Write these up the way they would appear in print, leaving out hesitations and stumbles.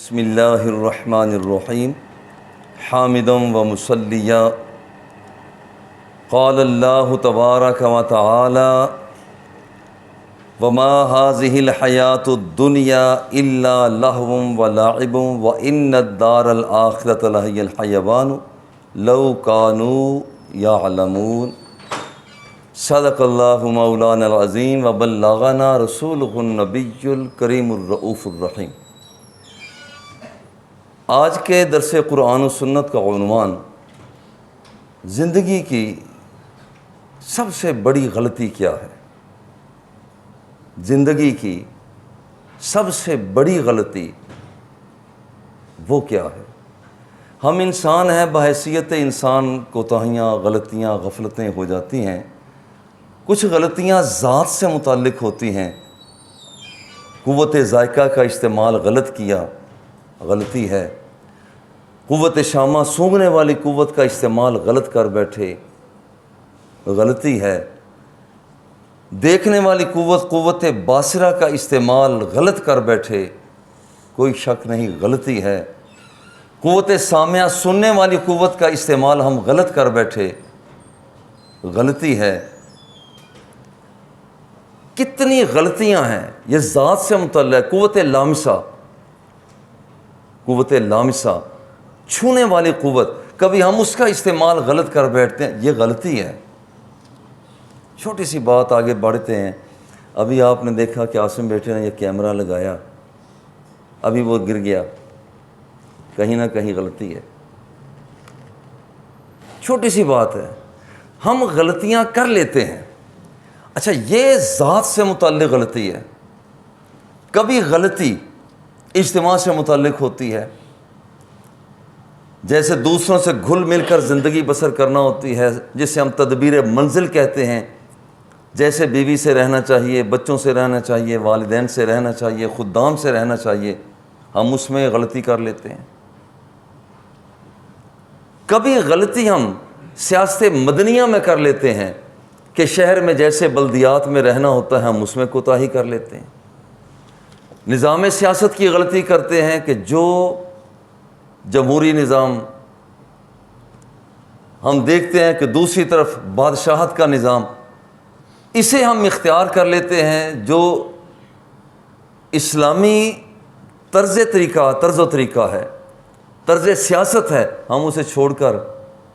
بسم اللہ الرحمن الرحیم حامدا و مصلیا قال اللہ تبارک و تعالی وما هذه الحیاۃ الدنیا الا لہو و لعب و ان الدار الآخرۃ لہی الحیوان لو کانوا یعلمون صدق اللہ مولانا العظیم و بلغنا رسولہ النبی الکریم الرؤوف الرحیم۔ آج کے درس قرآن و سنت کا عنوان زندگی کی سب سے بڑی غلطی کیا ہے؟ زندگی کی سب سے بڑی غلطی وہ کیا ہے؟ ہم انسان ہیں، بحیثیت انسان کوتاہیاں، غلطیاں، غفلتیں ہو جاتی ہیں۔ کچھ غلطیاں ذات سے متعلق ہوتی ہیں۔ قوت ذائقہ کا استعمال غلط کیا، غلطی ہے۔ قوت شامہ سونگھنے والی قوت کا استعمال غلط کر بیٹھے، غلطی ہے۔ دیکھنے والی قوت باصرہ کا استعمال غلط کر بیٹھے، کوئی شک نہیں، غلطی ہے۔ قوت سامعہ سننے والی قوت کا استعمال ہم غلط کر بیٹھے، غلطی ہے۔ کتنی غلطیاں ہیں، یہ ذات سے متعلق۔ قوت لامسہ چھونے والی قوت، کبھی ہم اس کا استعمال غلط کر بیٹھتے ہیں، یہ غلطی ہے۔ چھوٹی سی بات آگے بڑھتے ہیں۔ ابھی آپ نے دیکھا کہ عاصم بیٹے نے یہ کیمرہ لگایا، ابھی وہ گر گیا، کہیں نہ کہیں غلطی ہے۔ چھوٹی سی بات ہے، ہم غلطیاں کر لیتے ہیں۔ اچھا، یہ ذات سے متعلق غلطی ہے۔ کبھی غلطی اجتماع سے متعلق ہوتی ہے، جیسے دوسروں سے گھل مل کر زندگی بسر کرنا ہوتی ہے، جسے ہم تدبیر منزل کہتے ہیں۔ جیسے بیوی سے رہنا چاہیے، بچوں سے رہنا چاہیے، والدین سے رہنا چاہیے، خدام سے رہنا چاہیے، ہم اس میں غلطی کر لیتے ہیں۔ کبھی غلطی ہم سیاست مدنیہ میں کر لیتے ہیں کہ شہر میں جیسے بلدیات میں رہنا ہوتا ہے، ہم اس میں کوتاہی کر لیتے ہیں۔ نظام سیاست کی غلطی کرتے ہیں کہ جو جمہوری نظام ہم دیکھتے ہیں کہ دوسری طرف بادشاہت کا نظام، اسے ہم اختیار کر لیتے ہیں۔ جو اسلامی طرز و طریقہ ہے، طرز سیاست ہے، ہم اسے چھوڑ کر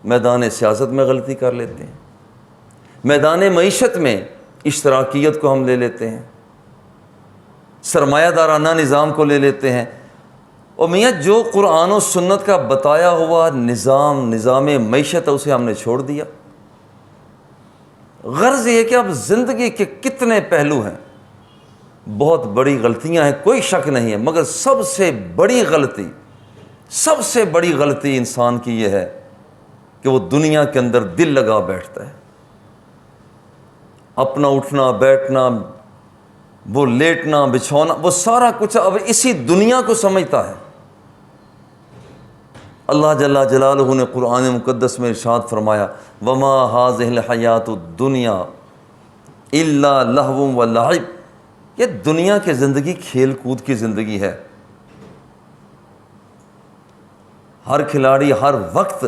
میدان سیاست میں غلطی کر لیتے ہیں۔ میدان معیشت میں اشتراکیت کو ہم لے لیتے ہیں، سرمایہ دارانہ نظام کو لے لیتے ہیں۔ اور میاں جو قرآن و سنت کا بتایا ہوا نظام معیشت ہے، اسے ہم نے چھوڑ دیا۔ غرض یہ کہ اب زندگی کے کتنے پہلو ہیں، بہت بڑی غلطیاں ہیں، کوئی شک نہیں ہے، مگر سب سے بڑی غلطی انسان کی یہ ہے کہ وہ دنیا کے اندر دل لگا بیٹھتا ہے۔ اپنا اٹھنا بیٹھنا، وہ لیٹنا بچھونا، وہ سارا کچھ اب اسی دنیا کو سمجھتا ہے۔ اللہ جل جلالہ نے قرآن مقدس میں ارشاد فرمایا وما هذه الحیات الدنیا الا لہو و لعب۔ یہ دنیا کی زندگی کھیل کود کی زندگی ہے۔ ہر کھلاڑی ہر وقت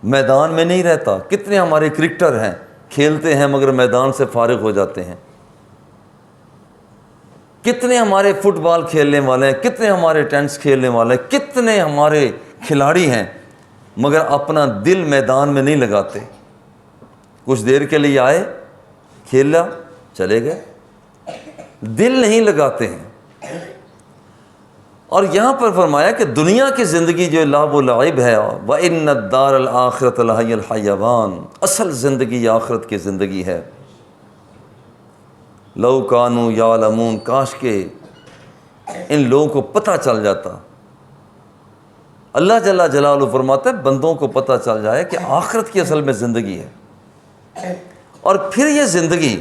میدان میں نہیں رہتا۔ کتنے ہمارے کرکٹر ہیں، کھیلتے ہیں مگر میدان سے فارغ ہو جاتے ہیں۔ کتنے ہمارے فٹ بال کھیلنے والے ہیں، کتنے ہمارے ٹینس کھیلنے والے ہیں، کتنے ہمارے کھلاڑی ہیں، مگر اپنا دل میدان میں نہیں لگاتے۔ کچھ دیر کے لیے آئے، کھیلا، چلے گئے، دل نہیں لگاتے ہیں۔ اور یہاں پر فرمایا کہ دنیا کی زندگی جو لعب و لعب ہے، وَإِنَّ الدَّارَ الْآخِرَةَ لَهِيَ الْحَيَوَانُ، اصل زندگی آخرت کی زندگی ہے۔ لو کانوا یعلمون، کاش کہ ان لوگوں کو پتہ چل جاتا۔ اللہ جل جلالہ فرماتا ہے بندوں کو پتہ چل جائے کہ آخرت کی اصل میں زندگی ہے، اور پھر یہ زندگی،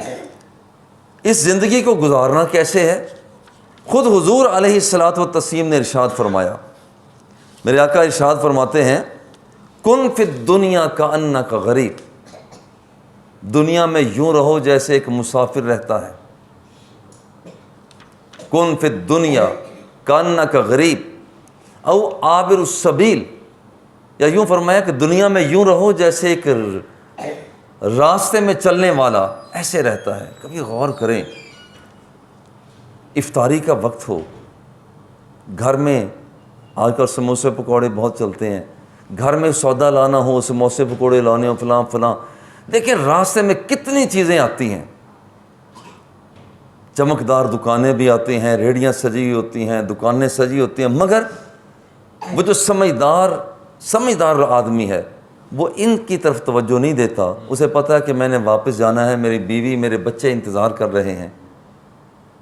اس زندگی کو گزارنا کیسے ہے۔ خود حضور علیہ الصلاۃ والتسلیم نے ارشاد فرمایا، میرے آقا ارشاد فرماتے ہیں کن فی الدنیا کأنک غریب، دنیا میں یوں رہو جیسے ایک مسافر رہتا ہے۔ کن فی الدنیا کانک غریب او عابر السبیل، یا یوں فرمایا کہ دنیا میں یوں رہو جیسے ایک راستے میں چلنے والا ایسے رہتا ہے۔ کبھی غور کریں، افطاری کا وقت ہو، گھر میں آج کل سموسے پکوڑے بہت چلتے ہیں، گھر میں سودا لانا ہو، سموسے پکوڑے لانے ہو، فلاں فلاں، دیکھیں راستے میں کتنی چیزیں آتی ہیں، چمکدار دکانیں بھی آتی ہیں، ریڑیاں سجی ہوئی ہوتی ہیں، دکانیں سجی ہوتی ہیں، مگر وہ جو سمجھدار آدمی ہے وہ ان کی طرف توجہ نہیں دیتا۔ اسے پتہ ہے کہ میں نے واپس جانا ہے، میری بیوی میرے بچے انتظار کر رہے ہیں،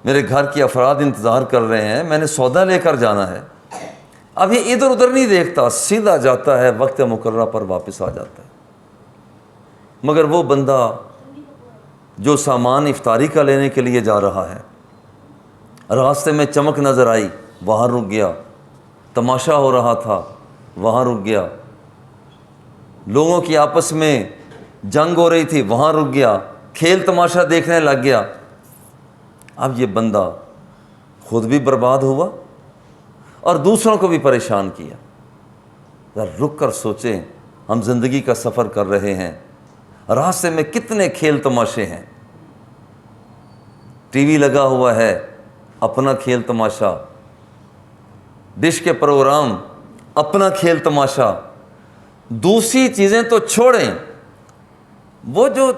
میرے گھر کے افراد انتظار کر رہے ہیں، میں نے سودا لے کر جانا ہے۔ اب یہ ادھر ادھر نہیں دیکھتا، سیدھا جاتا ہے، وقت مقررہ پر واپس آ جاتا ہے۔ مگر وہ بندہ جو سامان افطاری کا لینے کے لیے جا رہا ہے، راستے میں چمک نظر آئی، وہاں رک گیا، تماشا ہو رہا تھا، وہاں رک گیا، لوگوں کی آپس میں جنگ ہو رہی تھی، وہاں رک گیا، کھیل تماشا دیکھنے لگ گیا۔ اب یہ بندہ خود بھی برباد ہوا اور دوسروں کو بھی پریشان کیا۔ ذرا رک کر سوچیں، ہم زندگی کا سفر کر رہے ہیں، راستے میں کتنے کھیل تماشے ہیں، ٹی وی لگا ہوا ہے، اپنا کھیل تماشا، ڈش کے پروگرام، اپنا کھیل تماشا، دوسری چیزیں تو چھوڑیں، وہ جو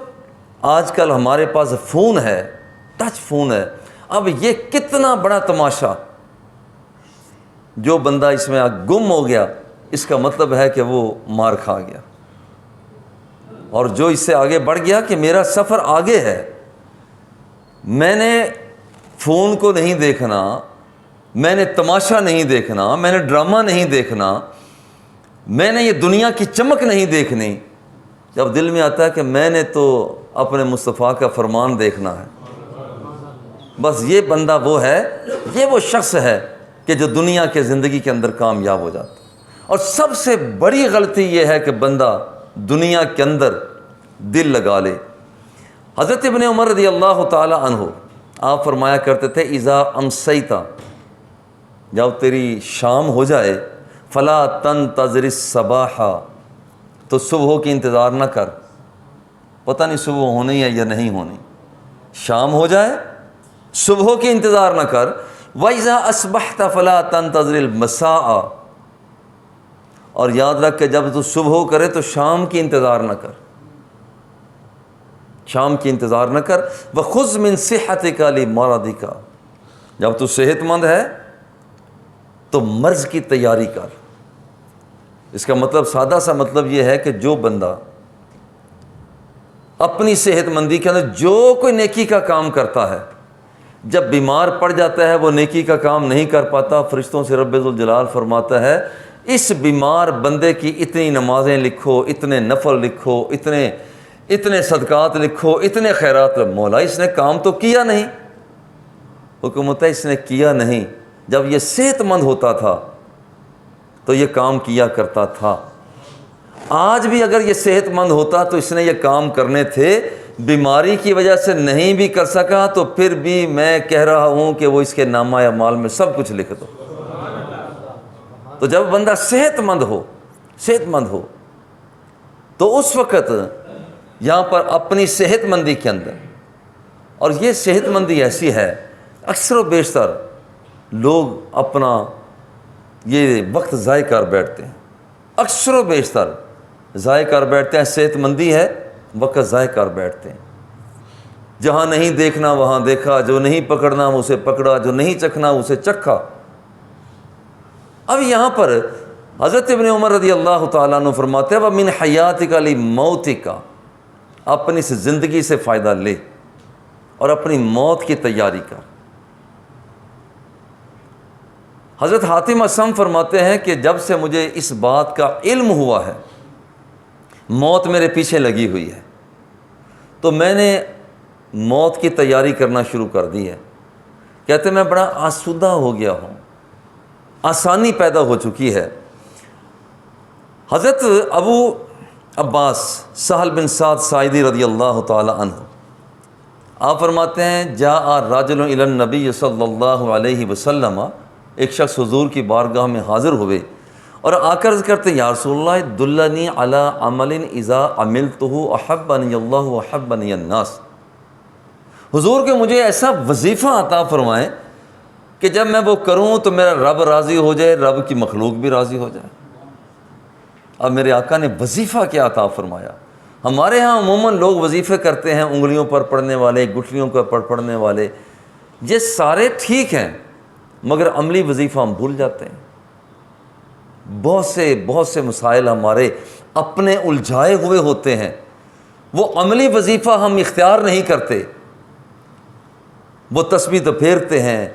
آج کل ہمارے پاس فون ہے، ٹچ فون ہے، اب یہ کتنا بڑا تماشا، جو بندہ اس میں گم ہو گیا اس کا مطلب ہے کہ وہ مار کھا گیا، اور جو اس سے آگے بڑھ گیا کہ میرا سفر آگے ہے، میں نے فون کو نہیں دیکھنا، میں نے تماشا نہیں دیکھنا، میں نے ڈرامہ نہیں دیکھنا، میں نے یہ دنیا کی چمک نہیں دیکھنی، جب دل میں آتا ہے کہ میں نے تو اپنے مصطفیٰ کا فرمان دیکھنا ہے، بس یہ بندہ وہ ہے، یہ وہ شخص ہے کہ جو دنیا کے زندگی کے اندر کامیاب ہو جاتا ہے۔ اور سب سے بڑی غلطی یہ ہے کہ بندہ دنیا کے اندر دل لگا لے۔ حضرت ابن عمر رضی اللہ تعالی عنہ آپ فرمایا کرتے تھے، اذا امسیت، جب تیری شام ہو جائے، فلا تنتظر الصباح، تو صبح کی انتظار نہ کر، پتہ نہیں صبح ہونی ہے یا نہیں ہونی، شام ہو جائے صبح کی انتظار نہ کر، وَإِذَا أَصْبَحْتَ فَلَا تَنْتَظِرِ الْمَسَاءَ، اور یاد رکھ کہ جب تو صبح کرے تو شام کی انتظار نہ کر، شام کی انتظار نہ کر، وَخُذْ مِنْ صِحَّتِكَ لِمَرَضِكَ، جب تو صحت مند ہے تو مرض کی تیاری کر۔ اس کا مطلب سادہ سا مطلب یہ ہے کہ جو بندہ اپنی صحت مندی کے اندر جو کوئی نیکی کا کام کرتا ہے، جب بیمار پڑ جاتا ہے وہ نیکی کا کام نہیں کر پاتا، فرشتوں سے رب ذوالجلال فرماتا ہے اس بیمار بندے کی اتنی نمازیں لکھو، اتنے نفل لکھو، اتنے صدقات لکھو، اتنے خیرات۔ مولا اس نے کام تو کیا نہیں، حکم ہوتا ہے اس نے کیا نہیں، جب یہ صحت مند ہوتا تھا تو یہ کام کیا کرتا تھا، آج بھی اگر یہ صحت مند ہوتا تو اس نے یہ کام کرنے تھے، بیماری کی وجہ سے نہیں بھی کر سکا تو پھر بھی میں کہہ رہا ہوں کہ وہ اس کے نامہ اعمال میں سب کچھ لکھ دو۔ تو جب بندہ صحت مند ہو تو اس وقت یہاں پر اپنی صحت مندی کے اندر، اور یہ صحت مندی ایسی ہے، اکثر و بیشتر لوگ اپنا یہ وقت ضائع کر بیٹھتے ہیں، اکثر و بیشتر ضائع کر بیٹھتے ہیں، صحت مندی ہے وقت ضائع کر بیٹھتے ہیں، جہاں نہیں دیکھنا وہاں دیکھا، جو نہیں پکڑنا اسے پکڑا، جو نہیں چکھنا اسے چکھا۔ اب یہاں پر حضرت ابن عمر رضی اللہ تعالیٰ عنہ فرماتے ہیں وَمِنْ حَيَاتِكَ لِمَوْتِكَ، اپنی اس زندگی سے فائدہ لے اور اپنی موت کی تیاری کر۔ حضرت حاتم اسم فرماتے ہیں کہ جب سے مجھے اس بات کا علم ہوا ہے، موت میرے پیچھے لگی ہوئی ہے، تو میں نے موت کی تیاری کرنا شروع کر دی ہے۔ کہتے میں بڑا آسودہ ہو گیا ہوں، آسانی پیدا ہو چکی ہے۔ حضرت ابو عباس سہل بن سعد ساعدی رضی اللہ تعالی عنہ آپ فرماتے ہیں جاء راجل الی النبی صلی اللہ علیہ وسلم ایک شخص حضور کی بارگاہ میں حاضر ہوئے اور آ کر عرض کرتے یا رسول اللہ دلنی علی عمل اذا عملتہ احبنی اللہ واحبنی الناس، حضور کہ مجھے ایسا وظیفہ عطا فرمائیں کہ جب میں وہ کروں تو میرا رب راضی ہو جائے، رب کی مخلوق بھی راضی ہو جائے۔ اب میرے آقا نے وظیفہ کیا عطا فرمایا۔ ہمارے ہاں عموماً لوگ وظیفے کرتے ہیں، انگلیوں پر پڑھنے والے، گٹھلیوں پر پڑھنے والے، یہ سارے ٹھیک ہیں، مگر عملی وظیفہ ہم بھول جاتے ہیں۔ بہت سے مسائل ہمارے اپنے الجھائے ہوئے ہوتے ہیں، وہ عملی وظیفہ ہم اختیار نہیں کرتے۔ وہ تسبیح تو پھیرتے ہیں،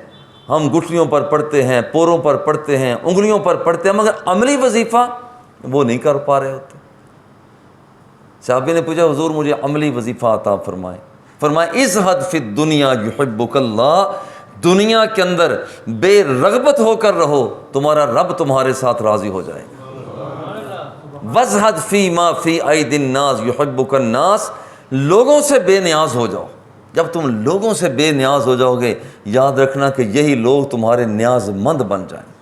ہم گٹھلیوں پر پڑھتے ہیں، پوروں پر پڑھتے ہیں، انگلیوں پر پڑھتے ہیں، مگر عملی وظیفہ وہ نہیں کر پا رہے ہوتے۔ صحابی نے پوچھا حضور مجھے عملی وظیفہ عطا فرمائیں۔ فرمایا ازہد فی الدنیا یحبک اللہ، دنیا کے اندر بے رغبت ہو کر رہو، تمہارا رب تمہارے ساتھ راضی ہو جائے گا۔ وازہد فی ما فی ایدی الناس یحبک الناس، لوگوں سے بے نیاز ہو جاؤ۔ جب تم لوگوں سے بے نیاز ہو جاؤ گے، یاد رکھنا کہ یہی لوگ تمہارے نیاز مند بن جائیں۔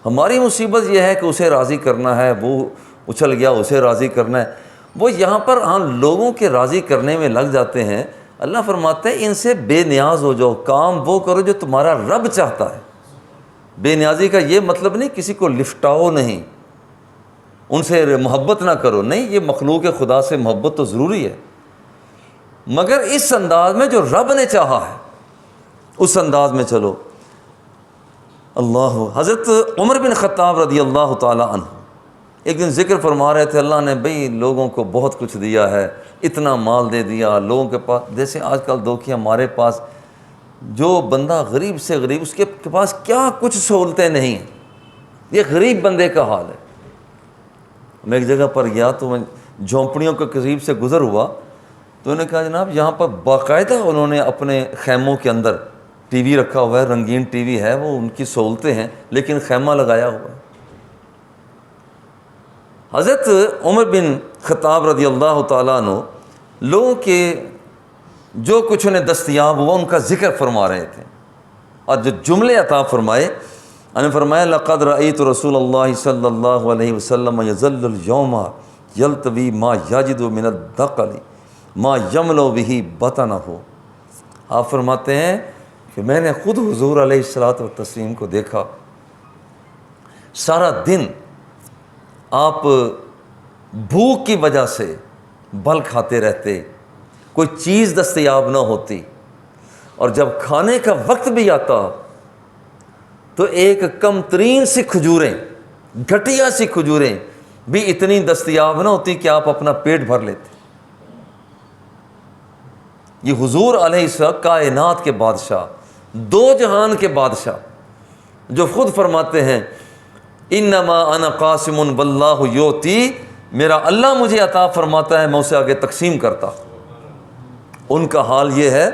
ہماری مصیبت یہ ہے کہ اسے راضی کرنا ہے، وہ اچھل گیا اسے راضی کرنا ہے، وہ یہاں پر لوگوں کے راضی کرنے میں لگ جاتے ہیں۔ اللہ فرماتا ہے ان سے بے نیاز ہو جاؤ، کام وہ کرو جو تمہارا رب چاہتا ہے۔ بے نیازی کا یہ مطلب نہیں کسی کو لفٹاؤ نہیں، ان سے محبت نہ کرو، نہیں، یہ مخلوق خدا سے محبت تو ضروری ہے، مگر اس انداز میں جو رب نے چاہا ہے اس انداز میں چلو۔ اللہ حضرت عمر بن خطاب رضی اللہ تعالی عنہ ایک دن ذکر فرما رہے تھے، اللہ نے بھئی لوگوں کو بہت کچھ دیا ہے، اتنا مال دے دیا لوگوں کے پاس، جیسے آج کل دیکھیے ہمارے پاس جو بندہ غریب سے غریب، اس کے پاس کیا کچھ سہولتیں نہیں ہیں، یہ غریب بندے کا حال ہے۔ میں ایک جگہ پر گیا تو میں جھونپڑیوں کے قریب سے گزر ہوا تو انہوں نے کہا جناب یہاں پر باقاعدہ انہوں نے اپنے خیموں کے اندر ٹی وی رکھا ہوا ہے، رنگین ٹی وی ہے، وہ ان کی سہولتیں ہیں، لیکن خیمہ لگایا ہوا ہے۔ حضرت عمر بن خطاب رضی اللہ تعالیٰ عنہ لوگوں کے جو کچھ انہیں دستیاب ہوا ان کا ذکر فرما رہے تھے، اور جو جملے عطا فرمائے، انہوں نے فرمایا لقد رأیت رسول اللہ صلی اللہ علیہ وسلم یظل اليوم یلتوی ما یجد من الدقل ما یملو بہ بطنہ۔ آپ فرماتے ہیں کہ میں نے خود حضور علیہ الصلوۃ والتسلیم کو دیکھا، سارا دن آپ بھوک کی وجہ سے بل کھاتے رہتے، کوئی چیز دستیاب نہ ہوتی، اور جب کھانے کا وقت بھی آتا تو ایک کم ترین سی کھجوریں، گھٹیا سی کھجوریں بھی اتنی دستیاب نہ ہوتی کہ آپ اپنا پیٹ بھر لیتے۔ یہ حضور علیہ السلام کائنات کے بادشاہ، دو جہان کے بادشاہ، جو خود فرماتے ہیں انما انا قاسم واللہ یؤتی، میرا اللہ مجھے عطا فرماتا ہے، میں اسے آگے تقسیم کرتا۔ ان کا حال یہ ہے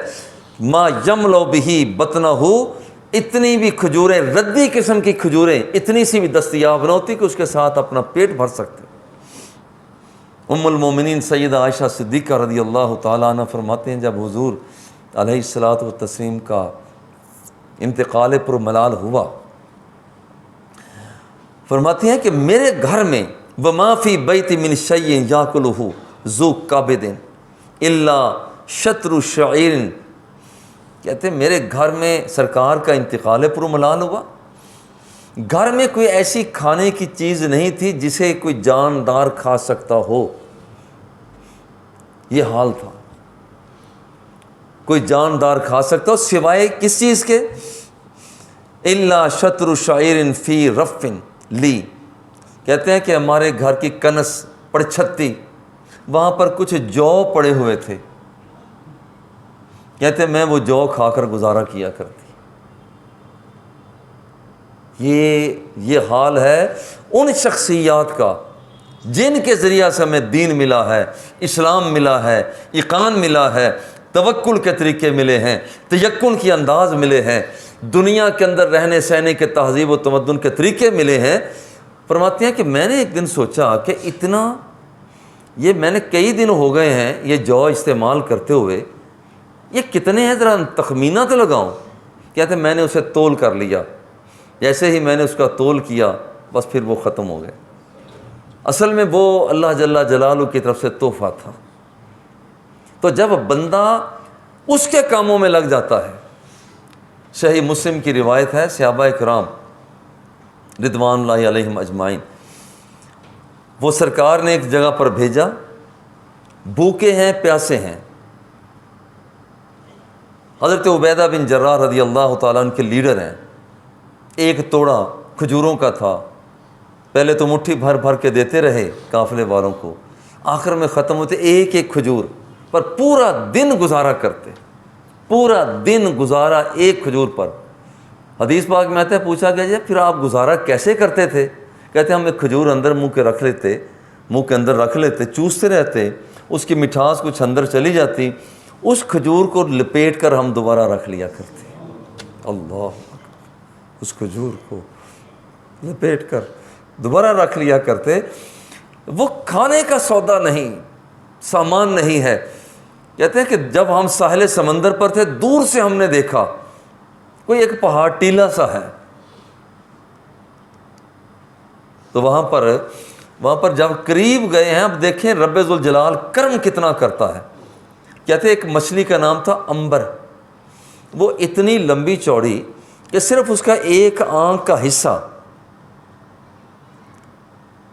ما یملو بہ بطنہ، اتنی بھی کھجوریں، ردی قسم کی کھجوریں اتنی سی بھی دستیاب نہ ہوتی کہ اس کے ساتھ اپنا پیٹ بھر سکتے۔ ام المومنین سیدہ عائشہ صدیقہ رضی اللہ تعالیٰ عنہ فرماتے ہیں جب حضور علیہ الصلوۃ والتسلیم کا انتقال پر ملال ہوا، فرماتی ہیں کہ میرے گھر میں وما فی بیت من شیء یاکلہ ذو کبد الا شطر شعیر، کہتے ہیں میرے گھر میں سرکار کا انتقال پر ملال ہوا، گھر میں کوئی ایسی کھانے کی چیز نہیں تھی جسے کوئی جاندار کھا سکتا ہو، یہ حال تھا، کوئی جاندار کھا سکتا ہو سوائے کس چیز کے، الا شطر شعیر فی رف لی، کہتے ہیں کہ ہمارے گھر کی کنس پڑچھتی، وہاں پر کچھ جو پڑے ہوئے تھے، کہتے ہیں میں وہ جو کھا کر گزارا کیا کرتی۔ یہ حال ہے ان شخصیات کا جن کے ذریعہ سے ہمیں دین ملا ہے، اسلام ملا ہے، ایقان ملا ہے، توکل کے طریقے ملے ہیں، تیقن کی انداز ملے ہیں، دنیا کے اندر رہنے سہنے کے تہذیب و تمدن کے طریقے ملے ہیں۔ فرماتے ہیں کہ میں نے ایک دن سوچا کہ اتنا، یہ میں نے کئی دن ہو گئے ہیں یہ جو استعمال کرتے ہوئے، یہ کتنے ہیں ذرا تخمینہ تو لگاؤں۔ کہتے ہیں میں نے اسے تول کر لیا، جیسے ہی میں نے اس کا تول کیا بس پھر وہ ختم ہو گئے۔ اصل میں وہ اللہ جل جلالہ کی طرف سے تحفہ تھا۔ تو جب بندہ اس کے کاموں میں لگ جاتا ہے، صحیح مسلم کی روایت ہے، صحابہ کرام رضوان اللہ علیہم اجمعین، وہ سرکار نے ایک جگہ پر بھیجا، بھوکے ہیں پیاسے ہیں۔ حضرت عبیدہ بن جراح رضی اللہ تعالیٰ عنہ کے لیڈر ہیں، ایک توڑا کھجوروں کا تھا، پہلے تو مٹھی بھر بھر کے دیتے رہے قافلے والوں کو، آخر میں ختم ہوتے ایک ایک کھجور پر پورا دن گزارا کرتے، پورا دن گزارا ایک کھجور پر۔ حدیث پاک میں آتا ہے، پوچھا گیا پھر آپ گزارا کیسے کرتے تھے؟ کہتے ہم ایک کھجور اندر منہ کے رکھ لیتے، منہ کے اندر رکھ لیتے، چوستے رہتے، اس کی مٹھاس کچھ اندر چلی جاتی، اس کھجور کو لپیٹ کر ہم دوبارہ رکھ لیا کرتے۔ اللہ، اس کھجور کو لپیٹ کر دوبارہ رکھ لیا کرتے۔ وہ کھانے کا سودا نہیں، سامان نہیں ہے۔ کہتے ہیں کہ جب ہم ساحل سمندر پر تھے، دور سے ہم نے دیکھا کوئی ایک پہاڑ ٹیلا سا ہے، تو وہاں پر جب قریب گئے ہیں، اب دیکھیں رب ذوالجلال کرم کتنا کرتا ہے۔ کہتے ہیں ایک مچھلی کا نام تھا امبر، وہ اتنی لمبی چوڑی کہ صرف اس کا ایک آنکھ کا حصہ،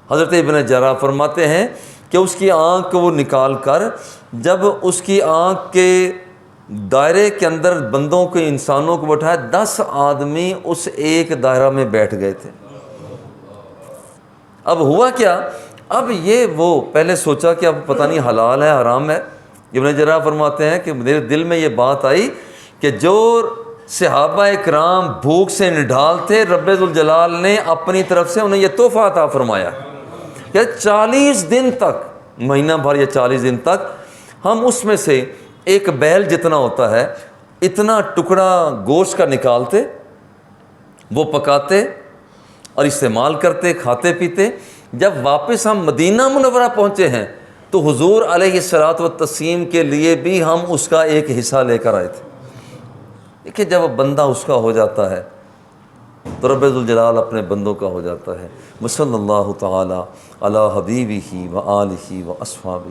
حضرت ابن جراح فرماتے ہیں کہ اس کی آنکھ کو وہ نکال کر جب اس کی آنکھ کے دائرے کے اندر بندوں کو، انسانوں کو بٹھایا، 10 آدمی اس ایک دائرہ میں بیٹھ گئے تھے۔ اب ہوا کیا، اب یہ وہ پہلے سوچا کہ اب پتہ نہیں حلال ہے حرام ہے۔ ابن جراح فرماتے ہیں کہ میرے دل میں یہ بات آئی کہ جو صحابہ کرام بھوک سے نڈھال تھے، رب ذوالجلال نے اپنی طرف سے انہیں یہ تحفہ عطا فرمایا کہ 40 دن تک، مہینہ بھر یا 40 دن تک ہم اس میں سے ایک بیل جتنا ہوتا ہے اتنا ٹکڑا گوشت کا نکالتے، وہ پکاتے اور استعمال کرتے، کھاتے پیتے۔ جب واپس ہم مدینہ منورہ پہنچے ہیں تو حضور علیہ الصلوۃ والتسلیم کے لیے بھی ہم اس کا ایک حصہ لے کر آئے تھے۔ دیکھیں جب بندہ اس کا ہو جاتا ہے تو رب ذوالجلال اپنے بندوں کا ہو جاتا ہے۔ صلی اللہ تعالی علی حبیبہ و آلہ و اصحابہ۔